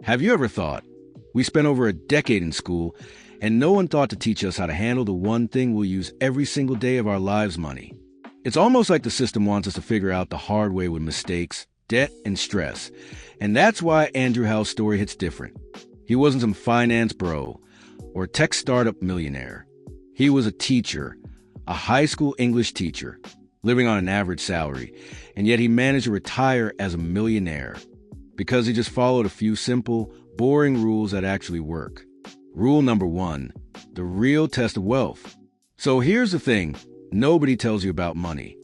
Have you ever thought, we spent over a decade in school, and no one thought to teach us how to handle the one thing we'll use every single day of our lives, money? It's almost like the system wants us to figure out the hard way with mistakes, debt, and stress. And that's why Andrew Hallam's story hits different. He wasn't some finance bro or tech startup millionaire. He was a teacher, a high school English teacher, living on an average salary, and yet he managed to retire as a millionaire because he just followed a few simple, boring rules that actually work. Rule number 1, the real test of wealth. So here's the thing, nobody tells you about money.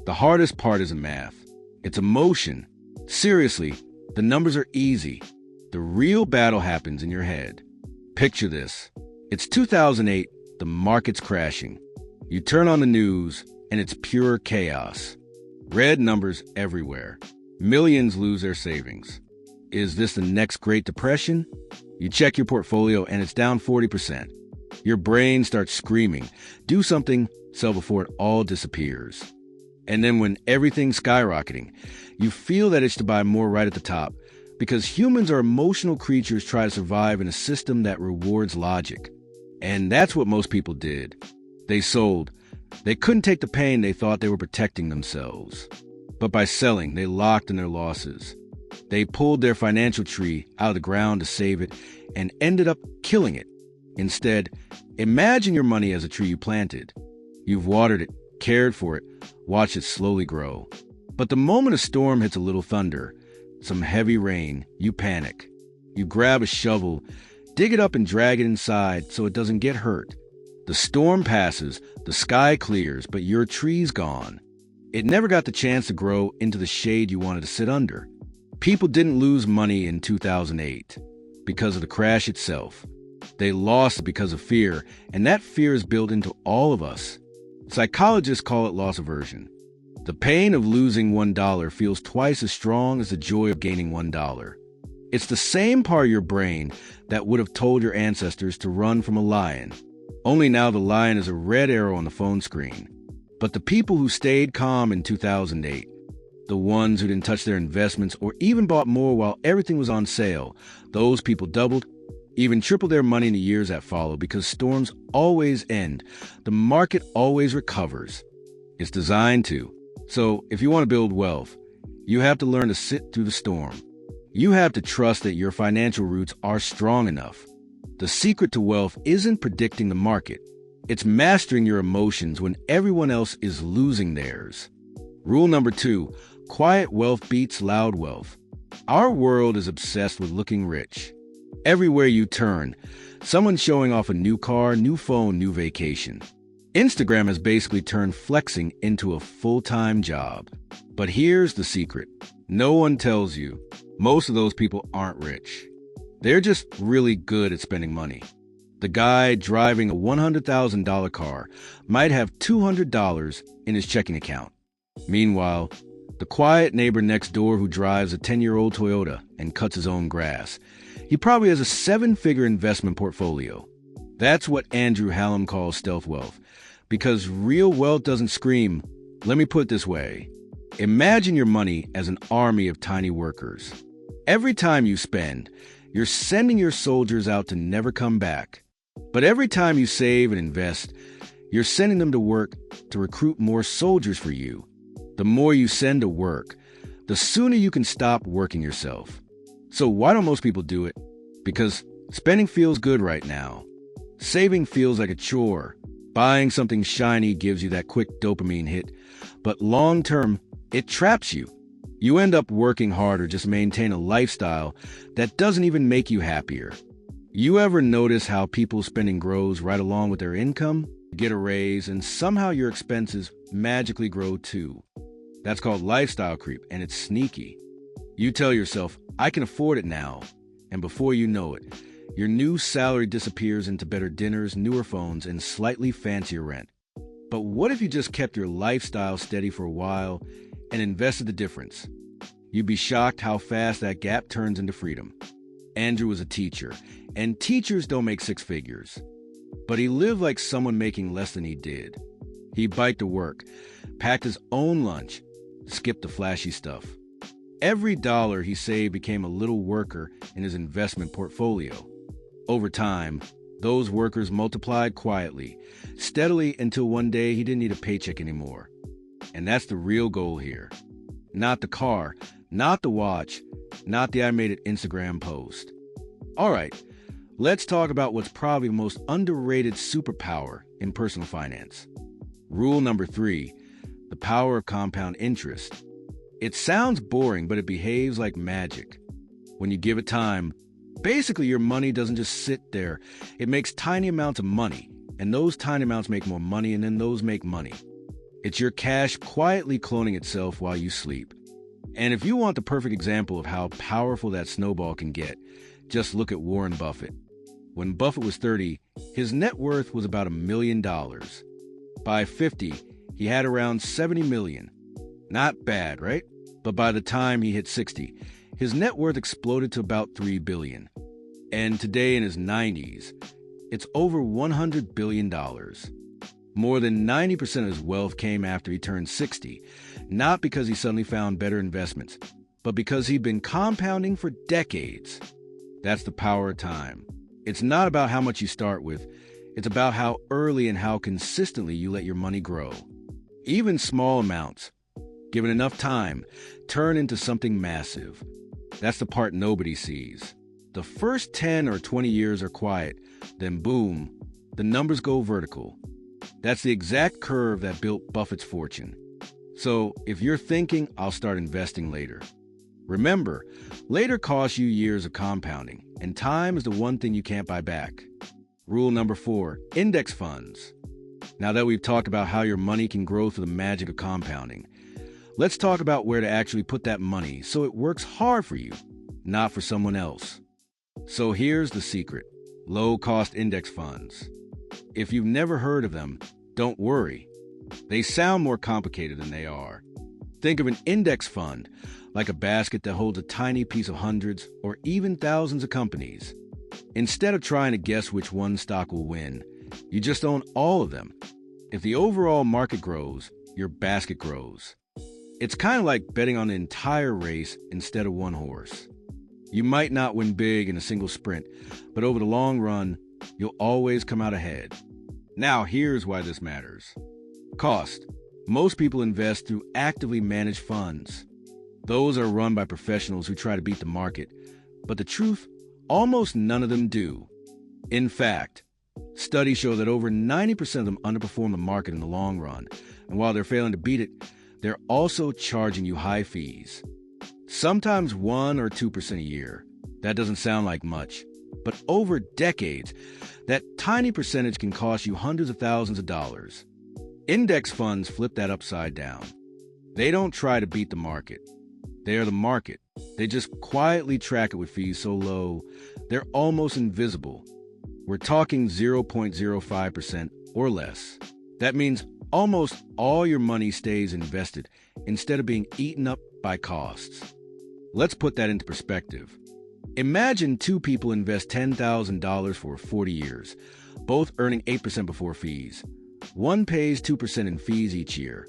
The hardest part isn't math. It's emotion. Seriously, the numbers are easy. The real battle happens in your head. Picture this. It's 2008, the market's crashing. You turn on the news, and it's pure chaos. Red numbers everywhere. Millions lose their savings. Is this the next Great Depression? You check your portfolio and it's down 40%. Your brain starts screaming, do something, sell before it all disappears. And then when everything's skyrocketing, you feel that itch to buy more right at the top, because humans are emotional creatures trying to survive in a system that rewards logic. And that's what most people did. They sold. They couldn't take the pain. They thought they were protecting themselves. But by selling, they locked in their losses. They pulled their financial tree out of the ground to save it and ended up killing it. Instead, imagine your money as a tree you planted. You've watered it, cared for it, watched it slowly grow. But the moment a storm hits a little thunder, some heavy rain, you panic. You grab a shovel, dig it up and drag it inside so it doesn't get hurt. The storm passes, the sky clears, but your tree's gone. It never got the chance to grow into the shade you wanted to sit under. People didn't lose money in 2008 because of the crash itself. They lost because of fear, and that fear is built into all of us. Psychologists call it loss aversion. The pain of losing $1 feels twice as strong as the joy of gaining $1. It's the same part of your brain that would have told your ancestors to run from a lion. Only now the lion is a red arrow on the phone screen. But the people who stayed calm in 2008, the ones who didn't touch their investments or even bought more while everything was on sale, those people doubled, even tripled their money in the years that followed, because storms always end. The market always recovers. It's designed to. So if you want to build wealth, you have to learn to sit through the storm. You have to trust that your financial roots are strong enough. The secret to wealth isn't predicting the market. It's mastering your emotions when everyone else is losing theirs. Rule number 2, quiet wealth beats loud wealth. Our world is obsessed with looking rich. Everywhere you turn, someone's showing off a new car, new phone, new vacation. Instagram has basically turned flexing into a full-time job. But here's the secret. No one tells you. Most of those people aren't rich. They're just really good at spending money. The guy driving a $100,000 car might have $200 in his checking account. Meanwhile, the quiet neighbor next door who drives a 10-year-old Toyota and cuts his own grass, he probably has a 7-figure investment portfolio. That's what Andrew Hallam calls stealth wealth, because real wealth doesn't scream. Let me put it this way. Imagine your money as an army of tiny workers. Every time you spend, you're sending your soldiers out to never come back. But every time you save and invest, you're sending them to work to recruit more soldiers for you. The more you send to work, the sooner you can stop working yourself. So why don't most people do it? Because spending feels good right now. Saving feels like a chore. Buying something shiny gives you that quick dopamine hit. But long term, it traps you. You end up working harder just to maintain a lifestyle that doesn't even make you happier. You ever notice how people's spending grows right along with their income? You get a raise, and somehow your expenses magically grow too. That's called lifestyle creep, and it's sneaky. You tell yourself, I can afford it now. And before you know it, your new salary disappears into better dinners, newer phones, and slightly fancier rent. But what if you just kept your lifestyle steady for a while and invested the difference? You'd be shocked how fast that gap turns into freedom. Andrew was a teacher, and teachers don't make 6 figures. But he lived like someone making less than he did. He biked to work, packed his own lunch, skipped the flashy stuff. Every dollar he saved became a little worker in his investment portfolio. Over time, those workers multiplied quietly, steadily until one day he didn't need a paycheck anymore. And that's the real goal here. Not the car, not the watch, not the I made it Instagram post. All right, let's talk about what's probably the most underrated superpower in personal finance. Rule number 3, the power of compound interest. It sounds boring, but it behaves like magic. When you give it time, basically your money doesn't just sit there. It makes tiny amounts of money, and those tiny amounts make more money, and then those make money. It's your cash quietly cloning itself while you sleep. And if you want the perfect example of how powerful that snowball can get, just look at Warren Buffett. When Buffett was 30, his net worth was about $1 million. By 50, he had around 70 million. Not bad, right? But by the time he hit 60, his net worth exploded to about $3 billion. And today in his 90s, it's over $100 billion. More than 90% of his wealth came after he turned 60, not because he suddenly found better investments, but because he'd been compounding for decades. That's the power of time. It's not about how much you start with. It's about how early and how consistently you let your money grow. Even small amounts, given enough time, turn into something massive. That's the part nobody sees. The first 10 or 20 years are quiet, then boom, the numbers go vertical. That's the exact curve that built Buffett's fortune. So if you're thinking, I'll start investing later, remember, later costs you years of compounding, and time is the one thing you can't buy back. Rule number 4, index funds. Now that we've talked about how your money can grow through the magic of compounding, let's talk about where to actually put that money so it works hard for you, not for someone else. So here's the secret: low-cost index funds. If you've never heard of them, don't worry. They sound more complicated than they are. Think of an index fund like a basket that holds a tiny piece of hundreds or even thousands of companies. Instead of trying to guess which one stock will win, you just own all of them. If the overall market grows, your basket grows. It's kind of like betting on the entire race instead of one horse. You might not win big in a single sprint, but over the long run, you'll always come out ahead. Now, here's why this matters. Cost. Most people invest through actively managed funds. Those are run by professionals who try to beat the market, but the truth, almost none of them do. In fact, studies show that over 90% of them underperform the market in the long run, and while they're failing to beat it, they're also charging you high fees. Sometimes 1 or 2% a year. That doesn't sound like much, but over decades, that tiny percentage can cost you hundreds of thousands of dollars. Index funds flip that upside down. They don't try to beat the market. They are the market. They just quietly track it with fees so low, they're almost invisible. We're talking 0.05% or less. That means almost all your money stays invested instead of being eaten up by costs. Let's put that into perspective. Imagine 2 people invest $10,000 for 40 years, both earning 8% before fees. One pays 2% in fees each year.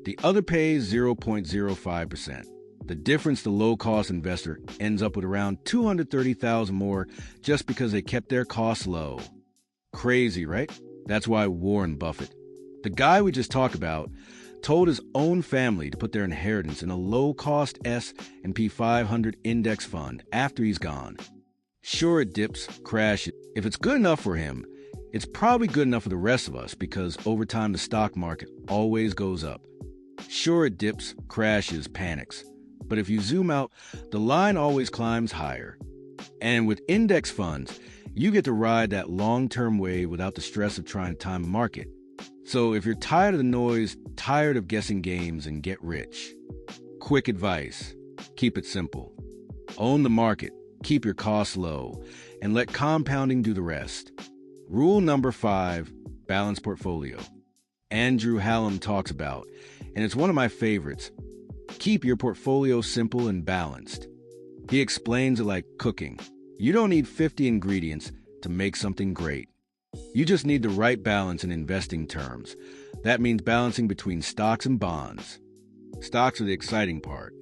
The other pays 0.05%. The difference, the low-cost investor ends up with around $230,000 more just because they kept their costs low. Crazy, right? That's why Warren Buffett, the guy we just talked about, told his own family to put their inheritance in a low-cost S&P 500 index fund after he's gone. Sure, it dips, crashes. If it's good enough for him, it's probably good enough for the rest of us because over time the stock market always goes up. Sure, it dips, crashes, panics. But if you zoom out, the line always climbs higher. And with index funds, you get to ride that long-term wave without the stress of trying to time a market. So if you're tired of the noise, tired of guessing games, and get rich, quick advice: keep it simple. Own the market, keep your costs low, and let compounding do the rest. Rule number 5, balanced portfolio. Andrew Hallam talks about, and it's one of my favorites: keep your portfolio simple and balanced. He explains it like cooking. You don't need 50 ingredients to make something great. You just need the right balance in investing terms. That means balancing between stocks and bonds. Stocks are the exciting part.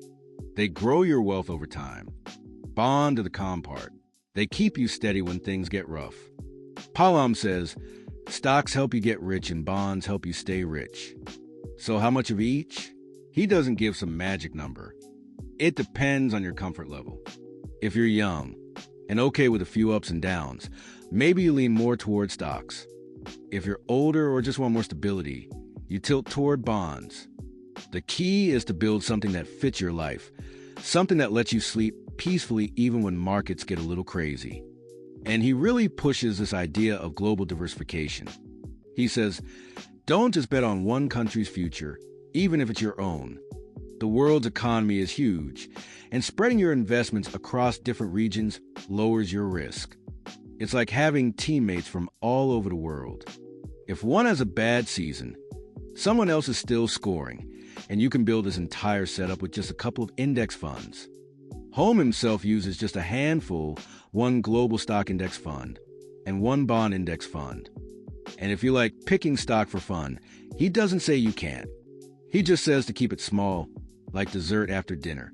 They grow your wealth over time. Bond to the calm part. They keep you steady when things get rough. Hallam says, stocks help you get rich and bonds help you stay rich. So how much of each? He doesn't give some magic number. It depends on your comfort level. If you're young and okay with a few ups and downs, maybe you lean more toward stocks. If you're older or just want more stability, you tilt toward bonds. The key is to build something that fits your life, something that lets you sleep peacefully even when markets get a little crazy. And he really pushes this idea of global diversification. He says, don't just bet on one country's future, even if it's your own. The world's economy is huge, and spreading your investments across different regions lowers your risk. It's like having teammates from all over the world. If one has a bad season, someone else is still scoring, and you can build this entire setup with just a couple of index funds. Hallam himself uses just a handful, one global stock index fund and one bond index fund. And if you like picking stock for fun, he doesn't say you can't. He just says to keep it small, like dessert after dinner.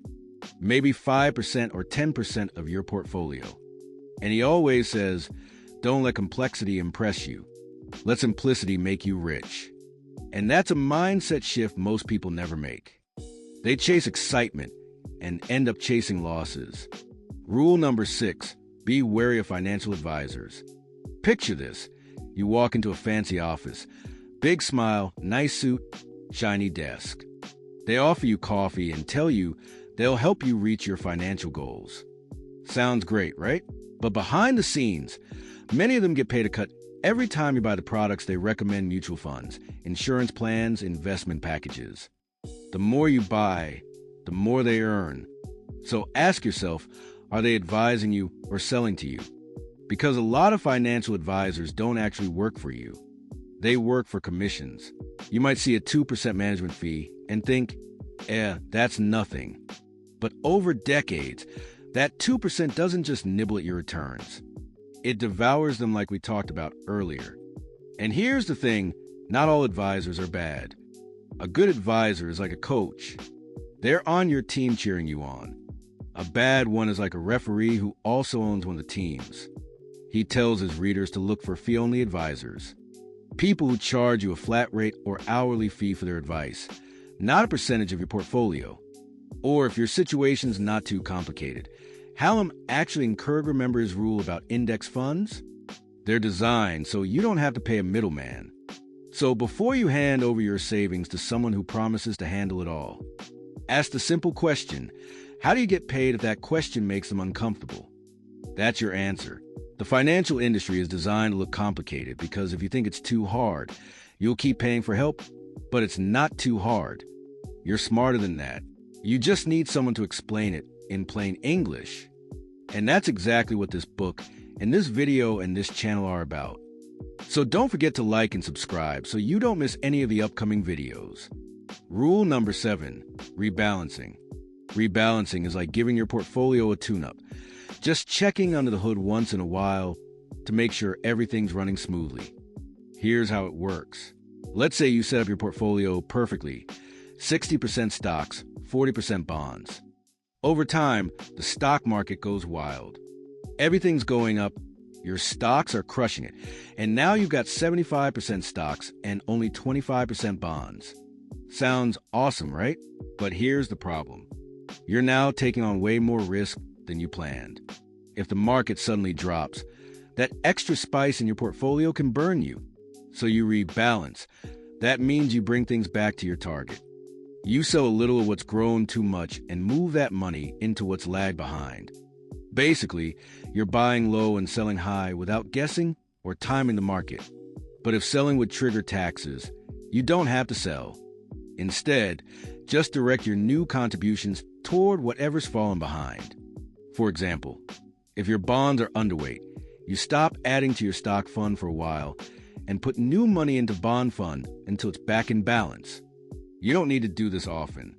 Maybe 5% or 10% of your portfolio. And he always says, don't let complexity impress you. Let simplicity make you rich. And that's a mindset shift most people never make. They chase excitement and end up chasing losses. Rule number 6, be wary of financial advisors. Picture this. You walk into a fancy office. Big smile, nice suit, shiny desk. They offer you coffee and tell you they'll help you reach your financial goals. Sounds great, right? But behind the scenes, many of them get paid a cut every time you buy the products they recommend: mutual funds, insurance plans, investment packages. The more you buy, the more they earn. So ask yourself, are they advising you or selling to you? Because a lot of financial advisors don't actually work for you. They work for commissions. You might see a 2% management fee and think, that's nothing. But over decades, that 2% doesn't just nibble at your returns. It devours them like we talked about earlier. And here's the thing, not all advisors are bad. A good advisor is like a coach. They're on your team cheering you on. A bad one is like a referee who also owns one of the teams. He tells his readers to look for fee-only advisors. People who charge you a flat rate or hourly fee for their advice, not a percentage of your portfolio. Or if your situation's not too complicated, Hallam actually encouraged remember his rule about index funds? They're designed so you don't have to pay a middleman. So before you hand over your savings to someone who promises to handle it all, ask the simple question, how do you get paid if that question makes them uncomfortable? That's your answer. The financial industry is designed to look complicated because if you think it's too hard, you'll keep paying for help, but it's not too hard. You're smarter than that. You just need someone to explain it in plain English. And that's exactly what this book and this video and this channel are about. So don't forget to like and subscribe so you don't miss any of the upcoming videos. Rule number 7, rebalancing. Rebalancing is like giving your portfolio a tune-up. Just checking under the hood once in a while to make sure everything's running smoothly. Here's how it works. Let's say you set up your portfolio perfectly. 60% stocks, 40% bonds. Over time, the stock market goes wild. Everything's going up, your stocks are crushing it, and now you've got 75% stocks and only 25% bonds. Sounds awesome, right? But here's the problem. You're now taking on way more risk than you planned. If the market suddenly drops, that extra spice in your portfolio can burn you. So you rebalance. That means you bring things back to your target. You sell a little of what's grown too much and move that money into what's lagged behind. Basically, you're buying low and selling high without guessing or timing the market. But if selling would trigger taxes, you don't have to sell. Instead, just direct your new contributions toward whatever's fallen behind. For example, if your bonds are underweight, you stop adding to your stock fund for a while and put new money into bond fund until it's back in balance. You don't need to do this often.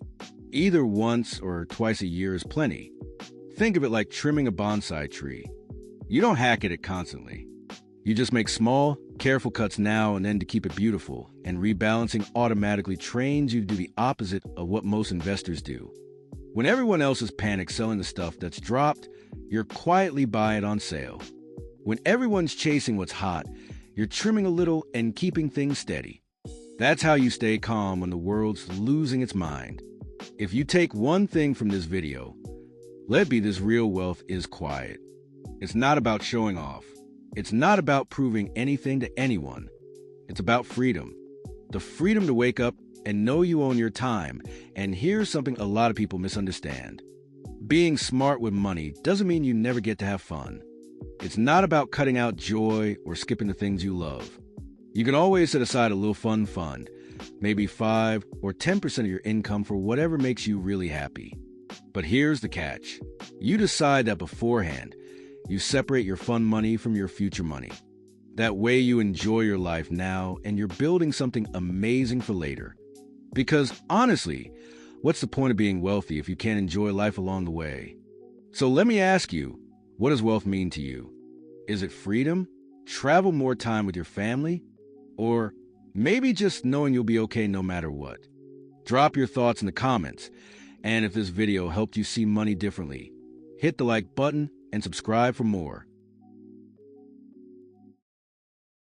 Either once or twice a year is plenty. Think of it like trimming a bonsai tree. You don't hack at it constantly. You just make small, careful cuts now and then to keep it beautiful, and rebalancing automatically trains you to do the opposite of what most investors do. When everyone else is panicked selling the stuff that's dropped, you're quietly buying it on sale. When everyone's chasing what's hot, you're trimming a little and keeping things steady. That's how you stay calm when the world's losing its mind. If you take one thing from this video, let it be this: real wealth is quiet. It's not about showing off. It's not about proving anything to anyone. It's about freedom. The freedom to wake up and know you own your time. And here's something a lot of people misunderstand. Being smart with money doesn't mean you never get to have fun. It's not about cutting out joy or skipping the things you love. You can always set aside a little fun fund, maybe 5 or 10% of your income for whatever makes you really happy. But here's the catch. You decide that beforehand. You separate your fun money from your future money. That way you enjoy your life now and you're building something amazing for later. Because honestly, what's the point of being wealthy if you can't enjoy life along the way? So let me ask you, what does wealth mean to you? Is it freedom? Travel more time with your family? Or maybe just knowing you'll be okay no matter what? Drop your thoughts in the comments. And if this video helped you see money differently, hit the like button and subscribe for more.